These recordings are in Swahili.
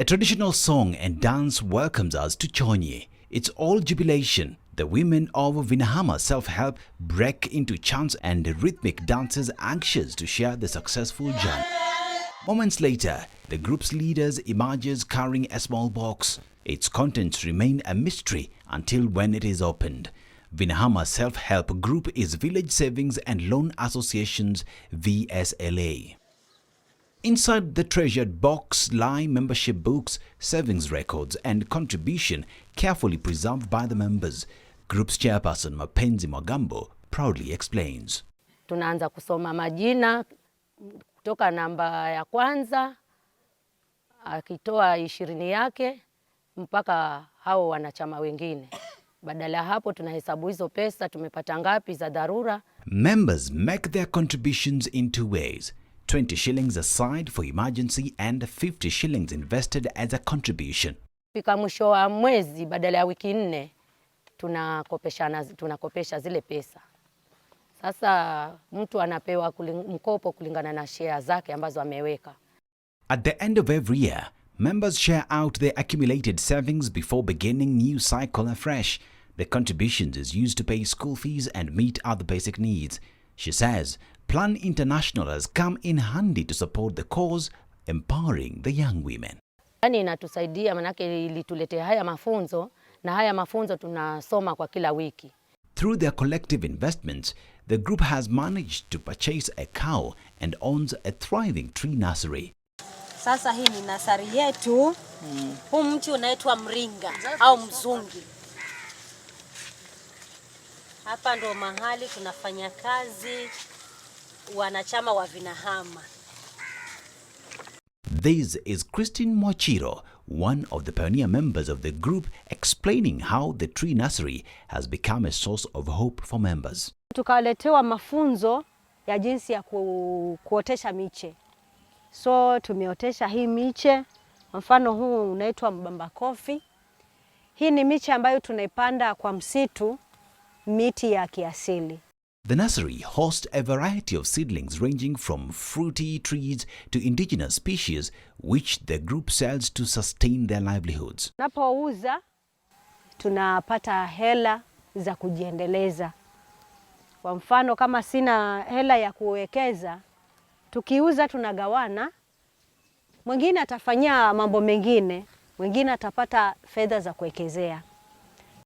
A traditional song and dance welcomes us to Chonyi. It's all jubilation. The women of Vinahama Self-Help break into chants and rhythmic dances, anxious to share the successful journey. Moments later, the group's leaders emerges carrying a small box. Its contents remain a mystery until when it is opened. Vinahama Self-Help Group is Village Savings and Loan Association's VSLA. Inside the treasured box lie membership books, savings records and contribution carefully preserved by the members. Group's chairperson Mapenzi Mwagambo proudly explains. Tunaanza kusoma majina kutoka namba ya kwanza akitoa 20 yake mpaka hao wanachama wengine. Badala hapo tunahesabu hizo pesa tumepata ngapi za dharura. Members make their contributions in two ways. 20 shillings aside for emergency and 50 shillings invested as a contribution. Fika mwisho wa mwezi badala ya wiki 4 tunakopesha zile pesa. Sasa mtu anapewa mkopo kulingana na share zake ambazo ameweka. At the end of every year, members share out their accumulated savings before beginning new cycle afresh. The contributions is used to pay school fees and meet other basic needs. She says Plan International has come in handy to support the cause, empowering the young women. Yani inatusaidia manake ilituletea haya mafunzo na haya mafunzo tunasoma kwa kila wiki. Through their collective investments, the group has managed to purchase a cow and owns a thriving tree nursery. Sasa hii ni nasari yetu. Huu mti unaitwa mringa au mzungi. Hapa ndo mahali tunafanya kazi wanachama wa Vinahama. This is Christine Mwachiro, one of the pioneer members of the group, explaining how the tree nursery has become a source of hope for members. Tukaletewa mafunzo ya jinsi ya kuotesha miche. So tumeotesha hii miche, mfano huu unaitwa mbamba kofi. Hii ni miche ambayo tunaipanda kwa msitu, miti ya kiasili. The nursery hosts a variety of seedlings ranging from fruity trees to indigenous species which the group sells to sustain their livelihoods. Tunapouza tunapata hela za kujiendeleza. Kwa mfano kama sina hela ya kuwekeza, tukiuza tunagawana. Mwingine atafanyia mambo mengine, mwingine atapata fedha za kuwekezea.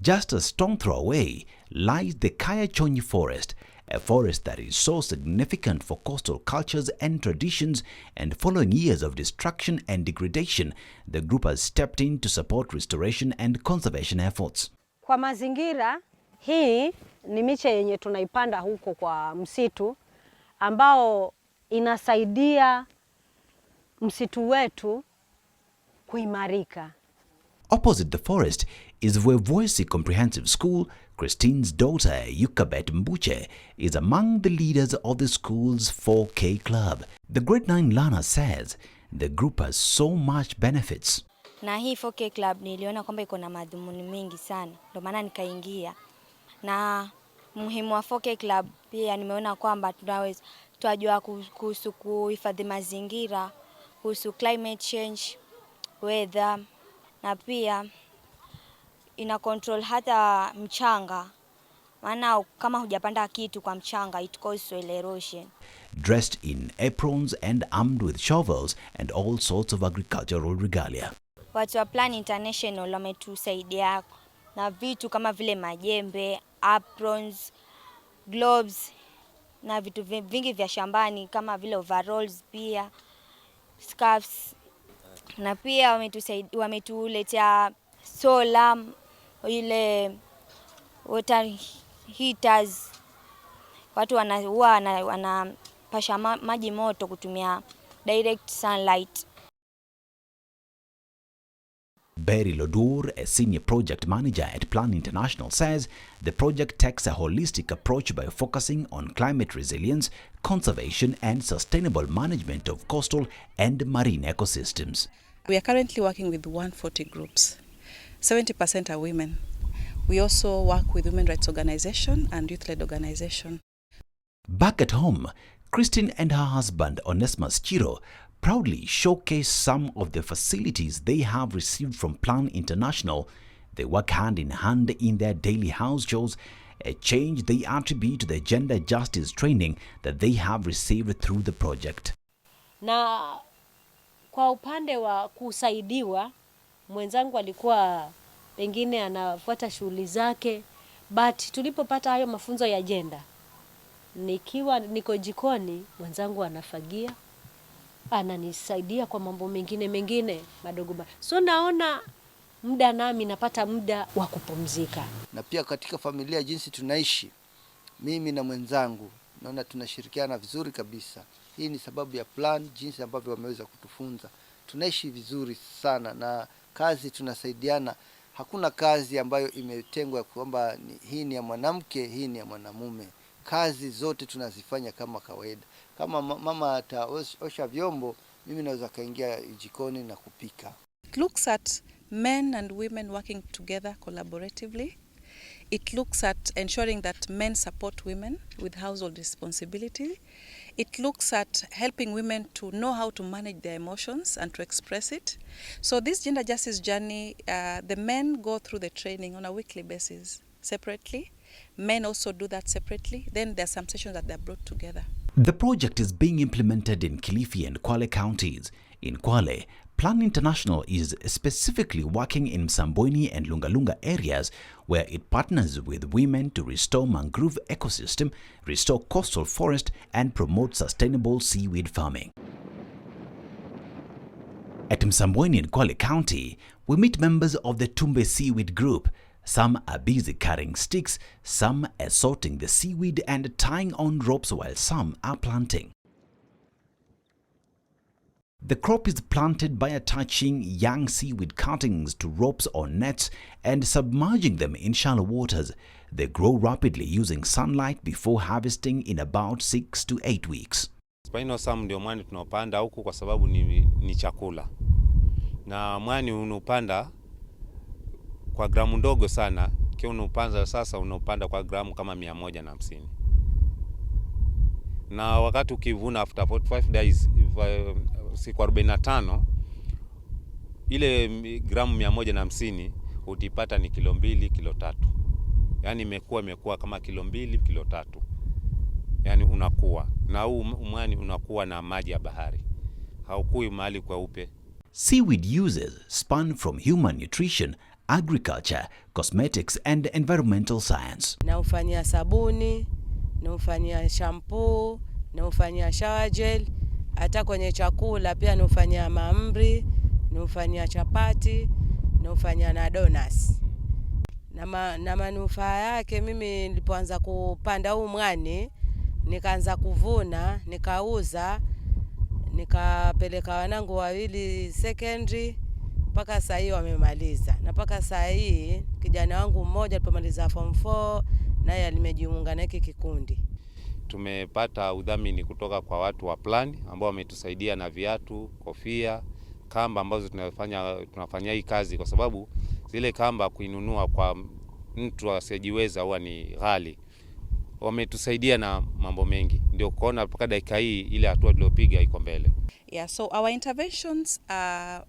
Just a stone throw away lies the Kaya Chonyi forest, a forest that is so significant for coastal cultures and traditions, and following years of destruction and degradation, the group has stepped in to support restoration and conservation efforts. Kwa mazingira, hii ni miche yenye tunaipanda huko kwa msitu ambao inasaidia msitu wetu kuimarika. Opposite the forest is Vuevoisi Comprehensive School. Christine's daughter, Yukabet Mbuche, is among the leaders of the school's 4K club. The grade 9 learner says the group has so much benefits. Na hii 4K club niliona kwamba iko na madhumuni mengi sana, ndio maana nikaingia. Na muhimu wa 4K club pia nimeona kwamba tunajua kuhusu kuhifadhi mazingira, kuhusu climate change, weather, na pia ina control hata mchanga. Maana kama hujapanda kitu kwa mchanga, it causes soil erosion. Dressed in aprons and armed with shovels and all sorts of agricultural regalia. Watu wa Plan International wametusaidia na vitu kama vile majembe, aprons, gloves na vitu vingi vya shambani kama vile overalls pia, scarves. Na pia wametuletea solar, ile water heaters. Watu wanapasha maji moto kutumia direct sunlight. Barry Lodur, a senior project manager at Plan International, says the project takes a holistic approach by focusing on climate resilience, conservation and sustainable management of coastal and marine ecosystems. We are currently working with 140 groups. 70% are women. We also work with women rights organization and youth-led organization. Back at home, Christine and her husband Onesmus Chiro proudly showcase some of the facilities they have received from Plan International. They work hand in hand in their daily house chores, a change they attribute to the gender justice training that they have received through the project. Na kwa upande wa kusaidiwa, mwenzangu alikuwa pengine anafuata shughuli zake, but tulipopata hayo mafunzo ya gender, nikiwa niko jikoni, mwenzangu anafagia, ananisaidia kwa mambo mengine madogo. So naona muda nami napata muda wa kupumzika. Na pia katika familia jinsi tunaishi, mimi na mwenzangu, naona tunashirikiana vizuri kabisa. Hii ni sababu ya Plan, jinsi ambavyo wameweza kutufunza. Tunaishi vizuri sana na kazi tunasaidiana. Hakuna kazi ambayo imetengwa kwamba hii ni ya mwanamke, hii ni ya mwanamume. Kazi zote tunazifanya kama kawaida. Kama mama ataosha vyombo, mimi naweza kaingia jikoni na kupika. It looks at men and women working together collaboratively. It looks at ensuring that men support women with household responsibility. It looks at helping women to know how to manage their emotions and to express it. So this gender justice journey, the men go through the training on a weekly basis separately. Men also do that separately. Then there are some sessions that they're brought together. The project is being implemented in Kilifi and Kwale counties. In Kwale, Plan International is specifically working in Msambweni and Lungalunga areas where it partners with women to restore mangrove ecosystem, restore coastal forest and promote sustainable seaweed farming. At Msambweni in Kwale County, we meet members of the Tumbe Seaweed Group. Some are busy carrying sticks, some are sorting the seaweed and tying on ropes while some are planting. The crop is planted by attaching young seaweed cuttings to ropes or nets and submerging them in shallow waters. They grow rapidly using sunlight before harvesting in about 6 to 8 weeks. Spinosam ndio mwani tunaopanda huku kwa sababu ni chakula. Na mwani unupanda kwa gramu ndogo sana, kia unupanda sasa unupanda kwa gramu kama 150. Na wakati ukivuna after 45 days, siku 45, ile gramu 150 utipata ni kilo 2, kilo 3. Yani imekuwa kama kilo 2, kilo 3. Yani unakuwa. Na huu mwani unakuwa na maji ya bahari. Haukui mahali kwa upe. Seaweed uses span from human nutrition, agriculture, cosmetics and environmental science. Na ufanyia sabuni, na ufanyia shampoo, na ufanyia shower gel, hata kwenye chakula pia na ufanyia mahamri, na ufanyia chapati, na ufanyia na donuts. Na manufaa yake, mimi nilipoanza kupanda huu mwani, nikaanza kuvuna, nikauza, nikapeleka wanangu 2 secondary, mpaka saa hii wamemaliza. Na mpaka saa hii kijana wangu mmoja alipomaliza form 4 naye alimejiunga na hiki kikundi. Tumepata udhamini kutoka kwa watu wa Plan ambao wametusaidia na viatu, kofia, kamba ambazo tunafanya hii kazi kwa sababu zile kamba kuinunua kwa mtu asiyejiweza huwa ni ghali. Wametusaidia na mambo mengi. Ndio kuona mpaka dakika hii ile hatua tuliyopiga iko mbele. Yeah, so our interventions are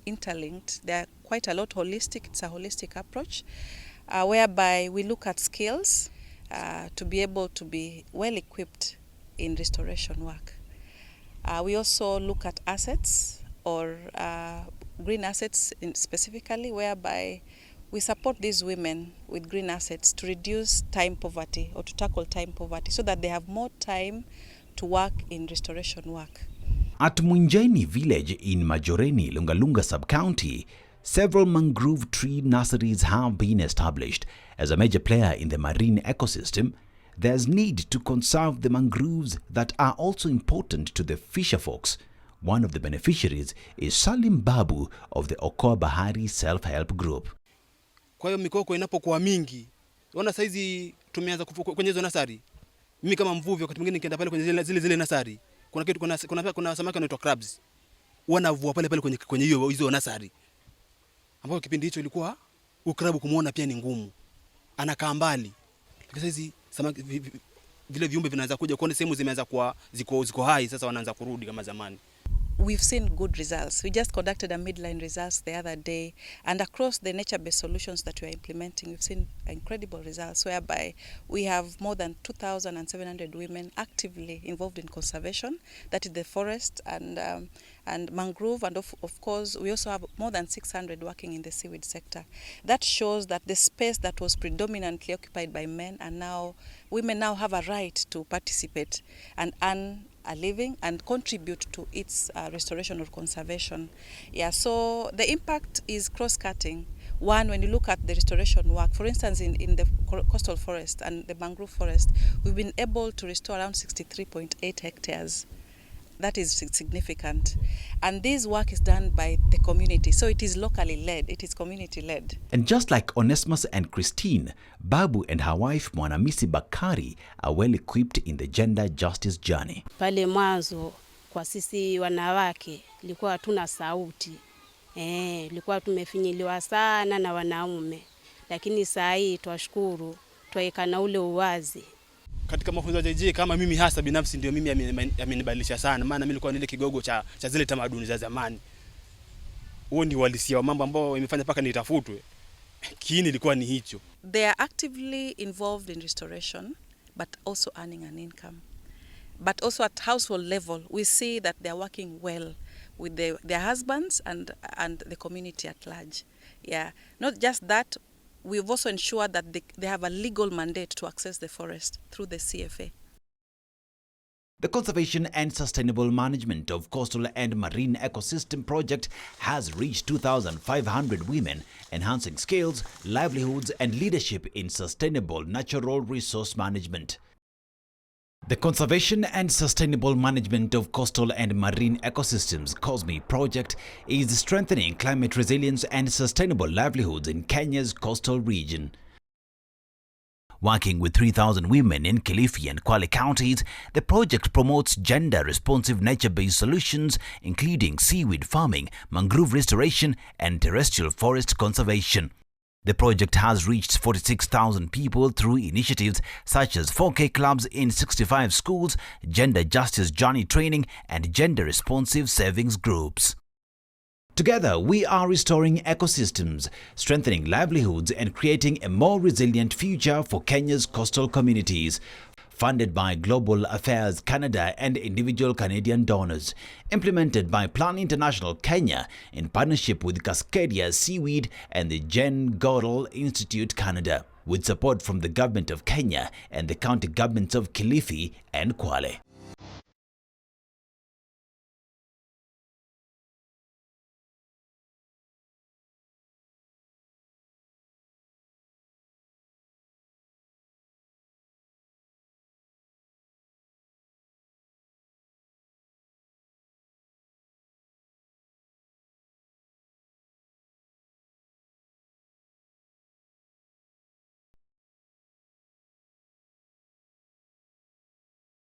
interlinked. They are quite a lot holistic. It's a holistic approach whereby we look at skills to be able to be well equipped in restoration work. We also look at assets or green assets specifically, whereby we support these women with green assets to reduce time poverty or to tackle time poverty so that they have more time to work in restoration work. At Mwinjeni village in Majoreni, Lungalunga sub-county, several mangrove tree nurseries have been established. As a major player in the marine ecosystem, there's need to conserve the mangroves that are also important to the fisher folks. One of the beneficiaries is Salim Babu of the Okoa Bahari Self-Help Group. Kwa hiyo mikoko inapokuwa mingi, unaona saizi tumeanza kwenye hizo nasari. Mimi kama mvuvi wakati mwingine nikienda pale kwenye zile nasari, kuna samaki wanaitwa crabs. Wanavua pale kwenye hizo nasari. Ambao kipindi hicho ilikuwa ukrabu kumuona pia ni ngumu. Anakaa mbali. Lakini saizi samaki vile viumbe vinaanza kuja, kuona sehemu zimeanza kuwa ziko hai, sasa wanaanza kurudi kama zamani. We've seen good results. We just conducted a midline results the other day, and across the nature-based solutions that we are implementing, we've seen incredible results whereby we have more than 2,700 women actively involved in conservation, that is the forest and mangrove, and of course we also have more than 600 working in the seaweed sector. That shows that the space that was predominantly occupied by men, and now women now have a right to participate and earn a living and contribute to its restoration or conservation. Yeah, so the impact is cross-cutting. One, when you look at the restoration work, for instance, in the coastal forest and the mangrove forest, we've been able to restore around 63.8 hectares. That is significant. And this work is done by the community, so it is locally led, it is community led. And just like Onesmus and Christine, Babu and her wife Mwanamisi Bakari are well equipped in the gender justice journey. Pale mwanzo kwa sisi wanawake ilikuwa hatuna sauti. Ilikuwa tumefinyiliwa sana na wanaume. Lakini saa hii twashukuru, twaekana ule uwazi. Katika mafunzo ya JJ kama mimi hasa binafsi ndio mimi amenibadilisha sana, maana mimi nilikuwa nile kigogo cha zile tamaduni za zamani. Huo ni uhalisia wa mambo ambao imefanya paka nitafutwe. Kiini ilikuwa ni hicho. They are actively involved in restoration but also earning an income. But also at household level we see that they are working well with their husbands and the community at large. Yeah, not just that, we've also ensured that they have a legal mandate to access the forest through the CFA. The Conservation and Sustainable Management of Coastal and Marine Ecosystem project has reached 2,500 women, enhancing skills, livelihoods and leadership in sustainable natural resource management. The Conservation and Sustainable Management of Coastal and Marine Ecosystems (COSME) project is strengthening climate resilience and sustainable livelihoods in Kenya's coastal region. Working with 3,000 women in Kilifi and Kwale counties, the project promotes gender-responsive nature-based solutions including seaweed farming, mangrove restoration and terrestrial forest conservation. The project has reached 46,000 people through initiatives such as 4K clubs in 65 schools, gender justice journey training and gender-responsive savings groups. Together, we are restoring ecosystems, strengthening livelihoods and creating a more resilient future for Kenya's coastal communities. Funded by Global Affairs Canada and individual Canadian donors. Implemented by Plan International Kenya in partnership with Cascadia Seaweed and the Jane Goodall Institute Canada, with support from the Government of Kenya and the county governments of Kilifi and Kwale.